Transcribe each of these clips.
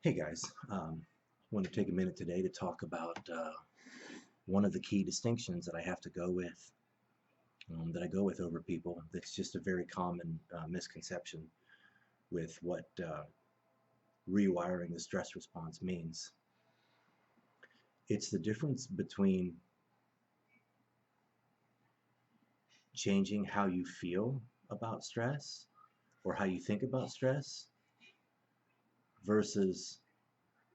Hey guys, want to take a minute today to talk about one of the key distinctions that I have to go with, that I go with over people. That's just a very common misconception with what rewiring the stress response means. It's the difference between changing how you feel about stress or how you think about stress versus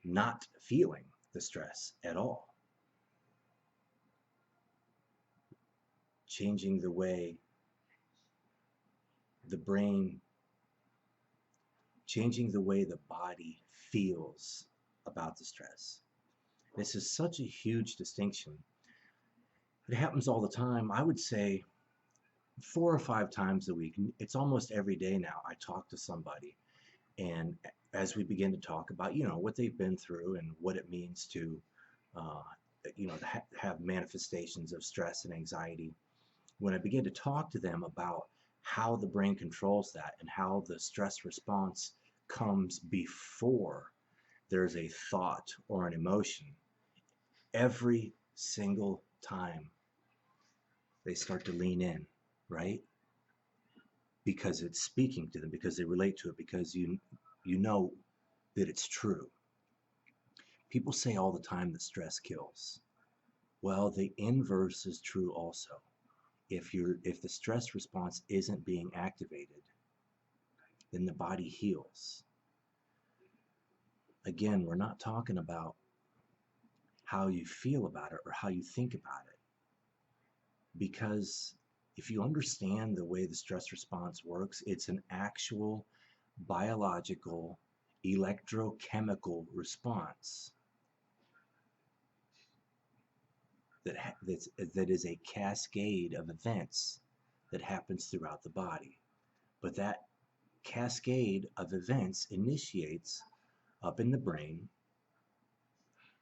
not feeling the stress at all. Changing the way the brain changing the way the body feels about the stress. This is such a huge distinction. It happens all the time. I would say 4 or 5 times a week. It's almost every day now. I talk to somebody, and as we begin to talk about, what they've been through and what it means to, uh, have manifestations of stress and anxiety. When I begin to talk to them about how the brain controls that and how the stress response comes before there's a thought or an emotion, every single time they start to lean in, right? Because it's speaking to them, because they relate to it, because you know that it's true. People say all the time that stress kills. Well, the inverse is true also. If the stress response isn't being activated, then the body heals. Again, we're not talking about how you feel about it or how you think about it. Because if you understand the way the stress response works, it's an actual biological electrochemical response that is a cascade of events that happens throughout the body. But that cascade of events initiates up in the brain.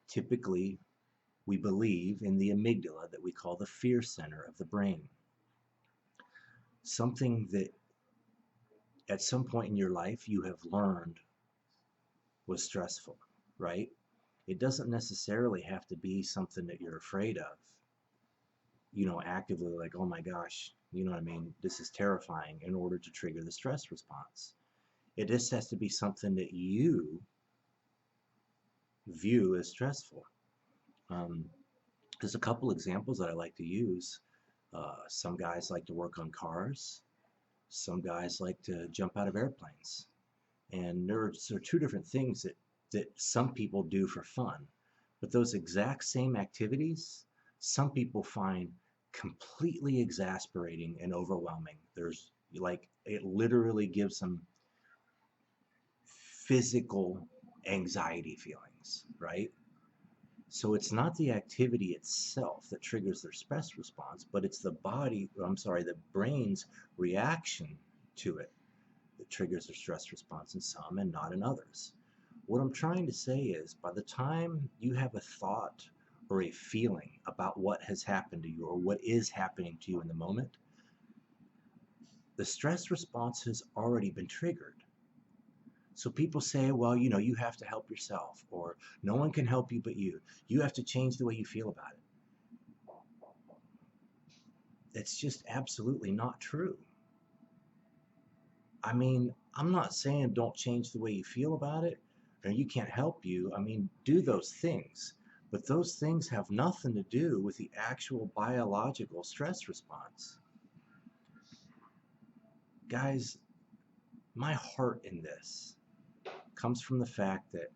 Typically, we believe in the amygdala that we call the fear center of the brain. Something that at some point in your life you have learned was stressful, right? It doesn't necessarily have to be something that you're afraid of, actively like, oh my gosh, you know what I mean? This is terrifying in order to trigger the stress response. It just has to be something that you view as stressful. Um, there's a couple examples that I like to use. Some guys like to work on cars. Some guys like to jump out of airplanes. And there are two different things that some people do for fun. But those exact same activities, some people find completely exasperating and overwhelming. There's like, it literally gives them physical anxiety feelings, right? So it's not the activity itself that triggers their stress response, but it's the brain's reaction to it that triggers their stress response in some and not in others. What I'm trying to say is, by the time you have a thought or a feeling about what has happened to you or what is happening to you in the moment, the stress response has already been triggered. So people say, well, you have to help yourself, or no one can help you but you. You have to change the way you feel about it. It's just absolutely not true. I mean, I'm not saying don't change the way you feel about it, or you can't help you. I mean, do those things. But those things have nothing to do with the actual biological stress response. Guys, my heart in this comes from the fact that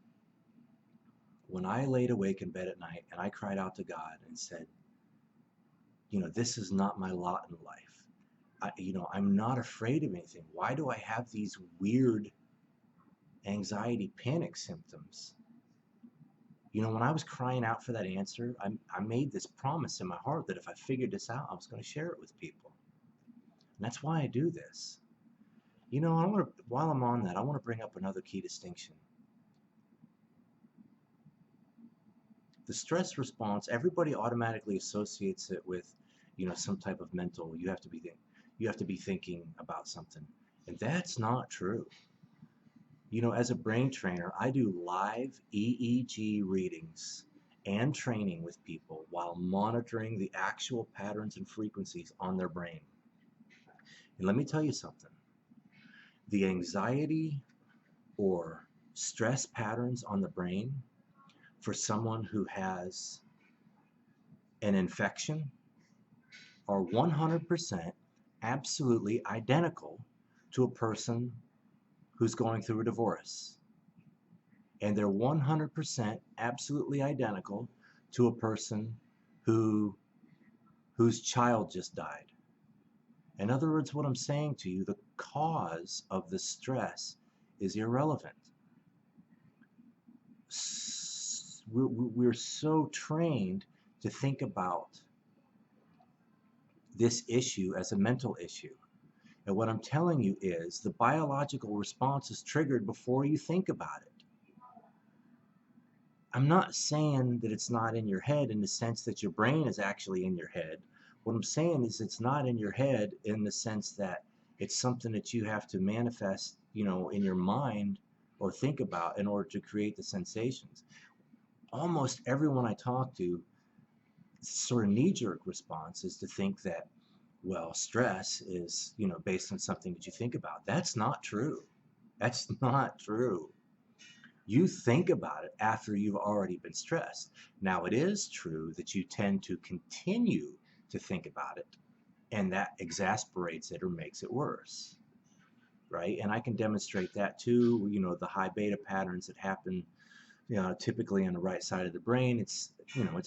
when I laid awake in bed at night and I cried out to God and said, this is not my lot in life. I'm not afraid of anything. Why do I have these weird anxiety panic symptoms? When I was crying out for that answer, I made this promise in my heart that if I figured this out, I was going to share it with people. And that's why I do this. While I'm on that, I want to bring up another key distinction. The stress response, everybody automatically associates it with, some type of mental, you have to be thinking about something. And that's not true. You know, as a brain trainer, I do live EEG readings and training with people while monitoring the actual patterns and frequencies on their brain. And let me tell you something. The anxiety or stress patterns on the brain for someone who has an infection are 100% absolutely identical to a person who's going through a divorce. And they're 100% absolutely identical to a person whose child just died. In other words, what I'm saying to you, the cause of the stress is irrelevant. We're so trained to think about this issue as a mental issue. And what I'm telling you is the biological response is triggered before you think about it. I'm not saying that it's not in your head in the sense that your brain is actually in your head. What I'm saying is it's not in your head in the sense that it's something that you have to manifest, in your mind or think about in order to create the sensations. Almost everyone I talk to, sort of knee-jerk response is to think that, well, stress is, based on something that you think about. That's not true. That's not true. You think about it after you've already been stressed. Now, it is true that you tend to continue to think about it, and that exasperates it or makes it worse, right? And I can demonstrate that too. The high beta patterns that happen, typically on the right side of the brain. It's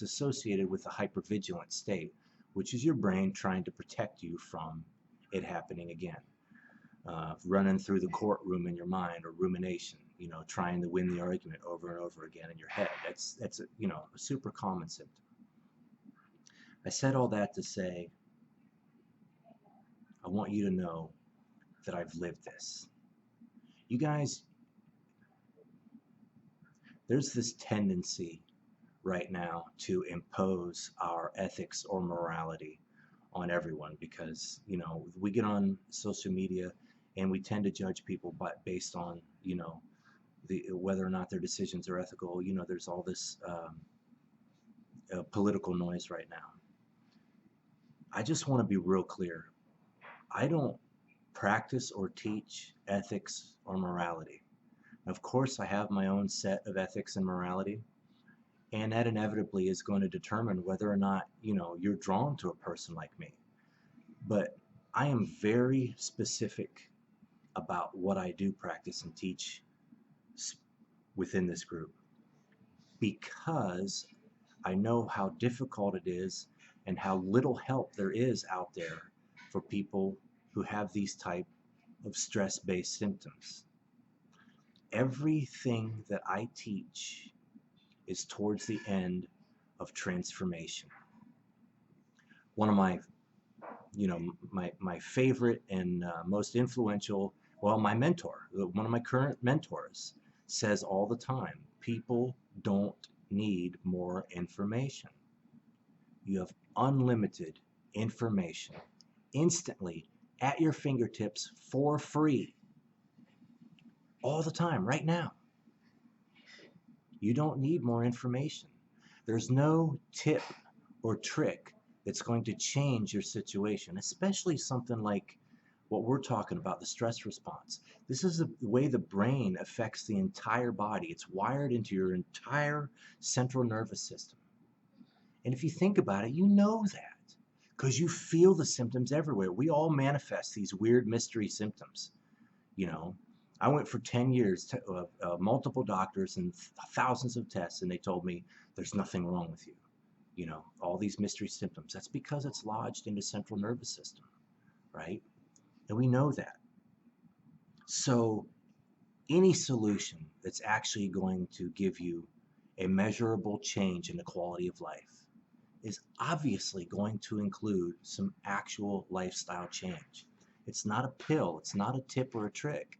associated with a hypervigilant state, which is your brain trying to protect you from it happening again. Running through the courtroom in your mind, or rumination, trying to win the argument over and over again in your head. That's a super common symptom. I said all that to say, I want you to know that I've lived this. You guys, there's this tendency right now to impose our ethics or morality on everyone because, we get on social media and we tend to judge people based on, whether or not their decisions are ethical. There's all this political noise right now. I just want to be real clear. I don't practice or teach ethics or morality. Of course, I have my own set of ethics and morality, and that inevitably is going to determine whether or not, you're drawn to a person like me. But I am very specific about what I do practice and teach within this group, because I know how difficult it is and how little help there is out there for people who have these type of stress-based symptoms. Everything that I teach is towards the end of transformation. One of my my favorite and most influential, well, my mentor, one of my current mentors, says all the time, people don't need more information. You have unlimited information instantly at your fingertips for free all the time, right now. You don't need more information. There's no tip or trick that's going to change your situation, especially something like what we're talking about, the stress response. This is the way the brain affects the entire body. It's wired into your entire central nervous system. And if you think about it, you know that because you feel the symptoms everywhere. We all manifest these weird mystery symptoms. I went for 10 years to multiple doctors and thousands of tests, and they told me there's nothing wrong with you. All these mystery symptoms. That's because it's lodged in the central nervous system, right? And we know that. So any solution that's actually going to give you a measurable change in the quality of life is obviously going to include some actual lifestyle change. It's not a pill, it's not a tip or a trick.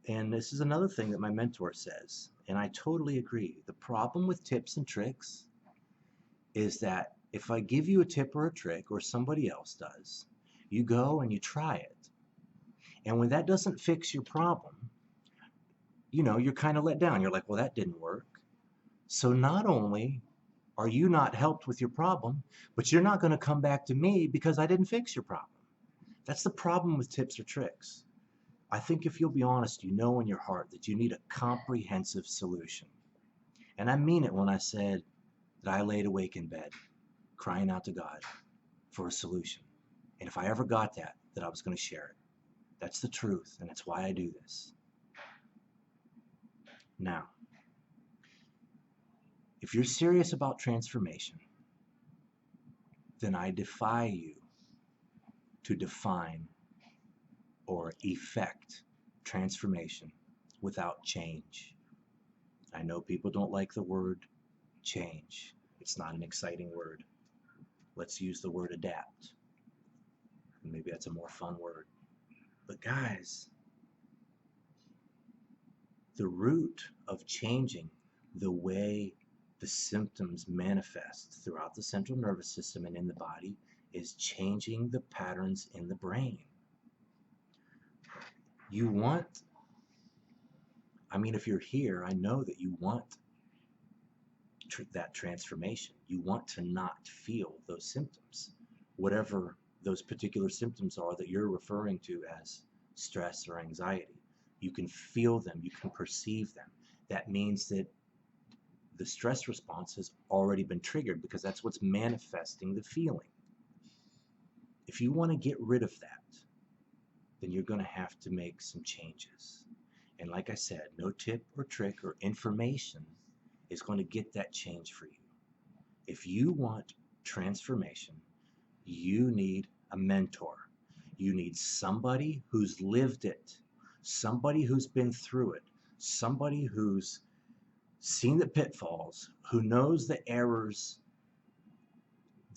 And this is another thing that my mentor says, and I totally agree. The problem with tips and tricks is that if I give you a tip or a trick, or somebody else does, you go and you try it. And when that doesn't fix your problem, you're kind of let down. You're like, well, that didn't work. So not only are you not helped with your problem, but you're not going to come back to me because I didn't fix your problem. That's the problem with tips or tricks. I think if you'll be honest, you know in your heart that you need a comprehensive solution. And I mean it when I said that I laid awake in bed, crying out to God for a solution. And if I ever got that I was going to share it. That's the truth, and that's why I do this. Now, if you're serious about transformation, then I defy you to define or effect transformation without change. I know people don't like the word change. It's not an exciting word. Let's use the word adapt. Maybe that's a more fun word. But guys, the root of changing the way the symptoms manifest throughout the central nervous system and in the body is changing the patterns in the brain. You want, if you're here, I know that you want that transformation. You want to not feel those symptoms, whatever those particular symptoms are that you're referring to as stress or anxiety. You can feel them, you can perceive them. That means that the stress response has already been triggered because that's what's manifesting the feeling. If you want to get rid of that, then you're going to have to make some changes. And like I said, no tip or trick or information is going to get that change for you. If you want transformation, you need a mentor. You need somebody who's lived it, somebody who's been through it, somebody who's seen the pitfalls, who knows the errors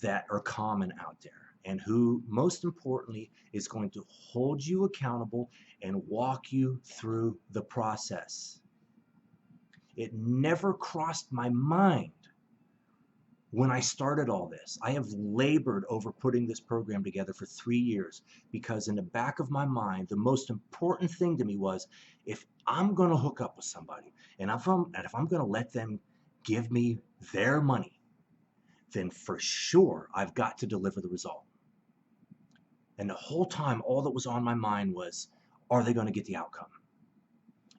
that are common out there, and who, most importantly, is going to hold you accountable and walk you through the process. It never crossed my mind when I started all this. I have labored over putting this program together for 3 years because in the back of my mind, the most important thing to me was if I'm going to hook up with somebody and if I'm going to let them give me their money, then for sure I've got to deliver the result. And the whole time, all that was on my mind was, are they going to get the outcome?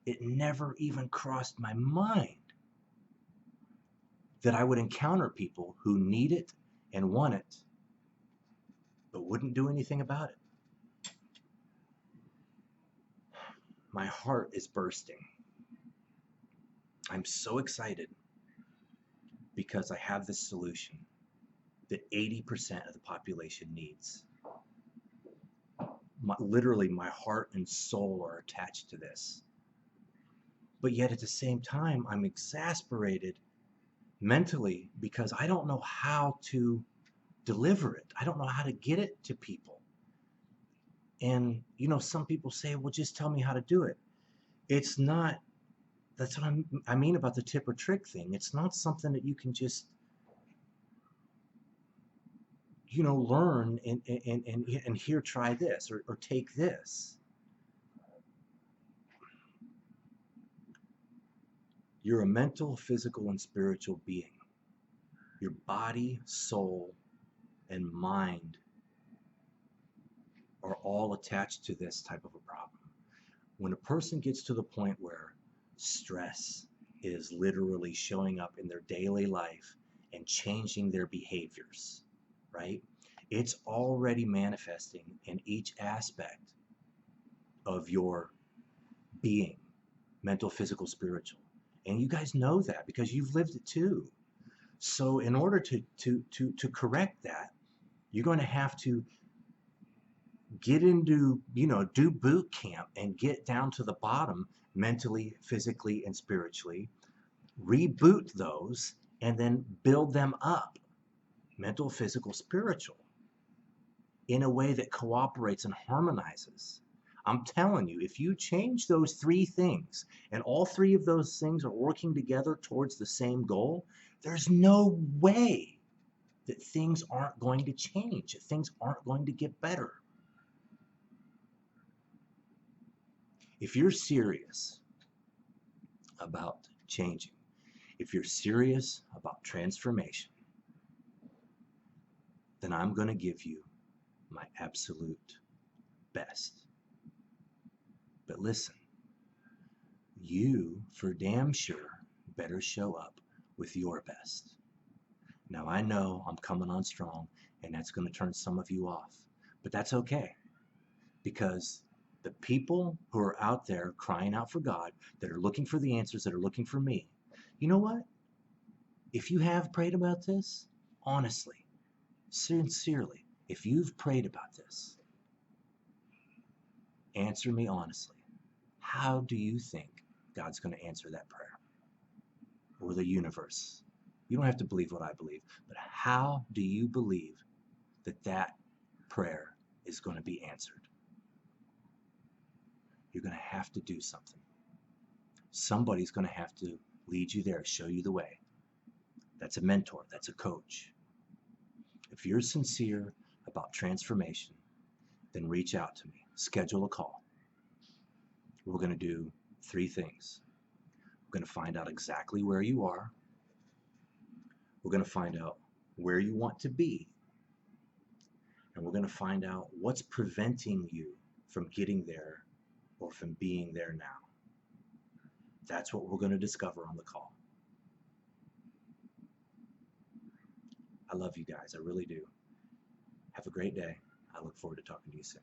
It never even crossed my mind that I would encounter people who need it and want it, but wouldn't do anything about it. My heart is bursting. I'm so excited because I have this solution that 80% of the population needs. Literally, my heart and soul are attached to this. But yet at the same time, I'm exasperated mentally because I don't know how to deliver it. I don't know how to get it to people. And, some people say, well, just tell me how to do it. It's not, that's what I mean about the tip or trick thing. It's not something that you can just, learn and here, try this or take this. You're a mental, physical, and spiritual being. Your body, soul, and mind are all attached to this type of a problem. When a person gets to the point where stress is literally showing up in their daily life and changing their behaviors, right? It's already manifesting in each aspect of your being, mental, physical, spiritual. And you guys know that because you've lived it too. So in order to correct that, you're going to have to get into, do boot camp and get down to the bottom mentally, physically, and spiritually, reboot those, and then build them up, mental, physical, spiritual, in a way that cooperates and harmonizes. I'm telling you, if you change those 3 things, and all 3 of those things are working together towards the same goal, there's no way that things aren't going to change, that things aren't going to get better. If you're serious about changing, if you're serious about transformation, then I'm going to give you my absolute best. But listen, you for damn sure better show up with your best. Now I know I'm coming on strong and that's going to turn some of you off, but that's okay because the people who are out there crying out for God, that are looking for the answers, that are looking for me, you know what? If you have prayed about this, honestly, sincerely, if you've prayed about this, answer me honestly. How do you think God's going to answer that prayer? Or the universe? You don't have to believe what I believe, but how do you believe that that prayer is going to be answered? You're going to have to do something. Somebody's going to have to lead you there, show you the way. That's a mentor, that's a coach. If you're sincere about transformation, then reach out to me. Schedule a call. We're going to do 3 things. We're going to find out exactly where you are. We're going to find out where you want to be. And we're going to find out what's preventing you from getting there or from being there now. That's what we're going to discover on the call. I love you guys. I really do. Have a great day. I look forward to talking to you soon.